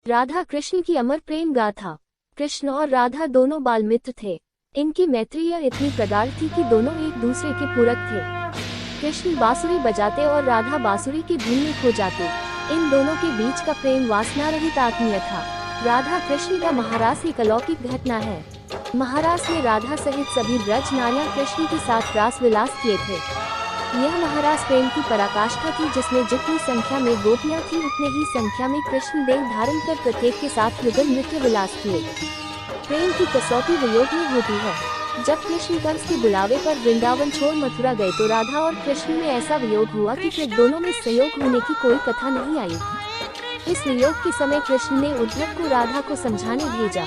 राधा कृष्ण की अमर प्रेम गाथा। कृष्ण और राधा दोनों बाल मित्र थे। इनकी मैत्रीय इतनी प्रगाढ़ थी कि दोनों एक दूसरे के पूरक थे। कृष्ण बांसुरी बजाते और राधा बांसुरी की धुन में खो जाते। इन दोनों के बीच का प्रेम वासना रहित आत्मीय था। राधा कृष्ण का महारास एक अलौकिक घटना है। महारास ने राधा सहित सभी ब्रज नारियां कृष्ण के साथ रास विलास किए थे। यह महारास प्रेम की पराकाष्ठा थी, जिसमें जितनी संख्या में गोपियां थी उतने ही संख्या में कृष्ण देव धारण कर प्रत्येक के साथ युगल नृत्य विलास किए। प्रेम की कसौटी वियोग में होती है। जब कृष्ण कंस के बुलावे पर वृंदावन छोड़ मथुरा गए तो राधा और कृष्ण में ऐसा वियोग हुआ कि फिर दोनों में संयोग होने की कोई कथा नहीं आई। इस वियोग के समय कृष्ण ने उद्धव को राधा को समझाने भेजा।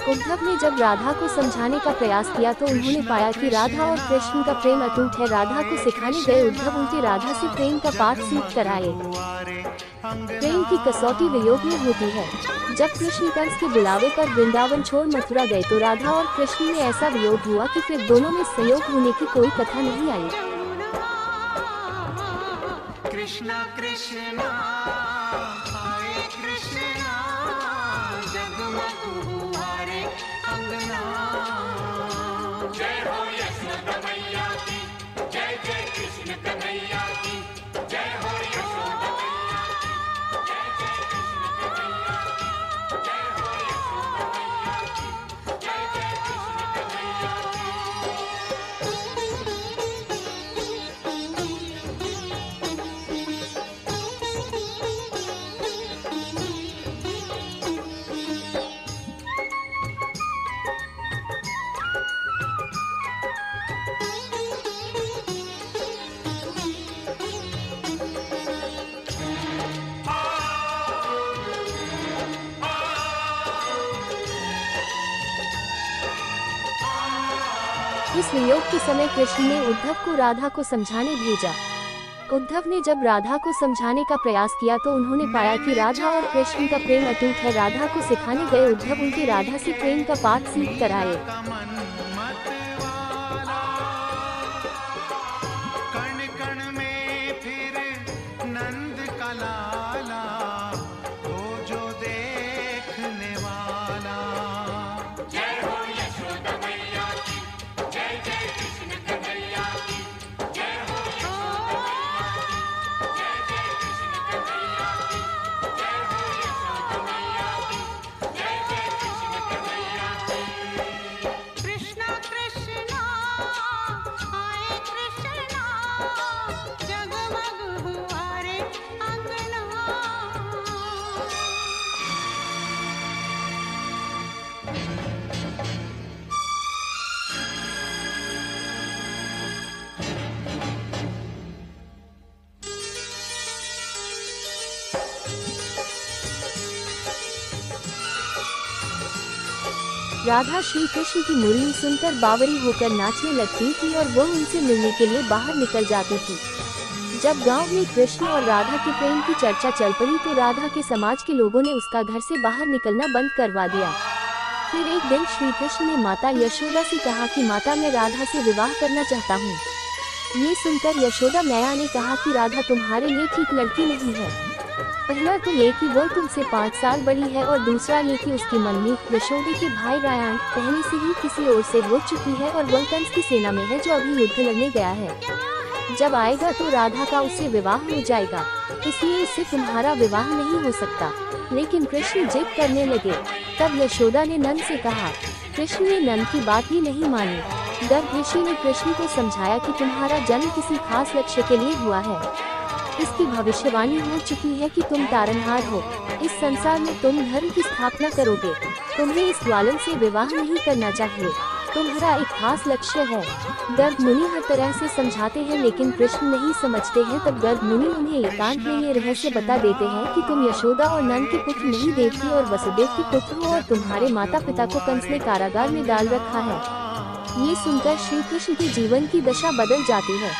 उद्धव ने जब राधा को समझाने का प्रयास किया तो उन्होंने पाया कि राधा और कृष्ण का प्रेम अटूट है। राधा को सिखाने गए उद्धव उनके राधा से प्रेम का पाठ सीख कर आए। प्रेम की कसौटी वियोग में होती है। जब कृष्ण कंस के बुलावे पर वृंदावन छोड़ मथुरा गए तो राधा और कृष्ण में ऐसा वियोग हुआ कि फिर दोनों में संयोग होने की कोई कथा नहीं आई। कृष्णा कृष्णा हरे कृष्णा जगमग हुआरे अंगना। जय हो यशोदा मैया की, जय जय कृष्ण कन्हैया की, जय हो यशोदा मैया की, जय जय कृष्ण कन्हैया की, जय हो यशोदा मैया की, जय जय कृष्ण कन्हैया इस वियोग के समय कृष्ण ने उद्धव को राधा को समझाने भेजा। उद्धव ने जब राधा को समझाने का प्रयास किया तो उन्होंने पाया कि राधा और कृष्ण का प्रेम अटूट है। राधा को सिखाने गए उद्धव उनके राधा से प्रेम का पाठ सीख कर आए। कण कण में फिर नंद का लाला हो जो देखने वाला। जय हो यशोदा मैया की, जय जय कृष्ण कन्हैया की, जय हो यशोदा मैया की, जय जय कृष्ण कन्हैया की, जय हो यशोदा मैया की, जय जय कृष्ण कन्हैया की। कृष्णा कृष्णा हरे कृष्णा जगमग हुआरे अंगना। राधा श्री कृष्ण की मुरली सुनकर बावरी होकर नाचने लगती थी और वह उनसे मिलने के लिए बाहर निकल जाती थी। जब गांव में कृष्ण और राधा के प्रेम की चर्चा चल पड़ी तो राधा के समाज के लोगों ने उसका घर से बाहर निकलना बंद करवा दिया। फिर एक दिन श्री कृष्ण ने माता यशोदा से कहा कि माता, मैं राधा से विवाह करना चाहता हूँ। ये सुनकर यशोदा मैया ने कहा कि राधा तुम्हारे लिए ठीक लड़की नहीं है। पहला तो ये कि वो तुमसे 5 साल बड़ी है और दूसरा ये कि उसकी मम्मी यशोदा के भाई रायन पहले से ही किसी और से हो चुकी है और वह कंस की सेना में है जो अभी युद्ध लड़ने गया है। जब आएगा तो राधा का उससे विवाह हो जाएगा, इसलिए इससे तुम्हारा विवाह नहीं हो सकता। लेकिन कृष्ण जिद करने लगे। तब यशोदा ने नंद से कहा। कृष्ण ने नंद की बात ही नहीं मानी। गर्भ ऋषि ने कृष्ण को समझाया कि तुम्हारा जन्म किसी खास लक्ष्य के लिए हुआ है। इसकी भविष्यवाणी हो चुकी है कि तुम तारनहार हो। इस संसार में तुम धर्म की स्थापना करोगे। तुम्हें इस ग्वालन से विवाह नहीं करना चाहिए। तुम्हारा एक खास लक्ष्य है। गर्ग मुनि हर तरह से समझाते हैं लेकिन कृष्ण नहीं समझते हैं। तब गर्ग मुनि उन्हें एकांत में ये रहस्य बता देते हैं कि तुम यशोदा और नंद के पुत्र नहीं, देवकी और वसुदेव के पुत्र हो और तुम्हारे माता पिता को कंस ने कारागार में डाल रखा है। ये सुनकर श्री कृष्ण के जीवन की दशा बदल जाती है।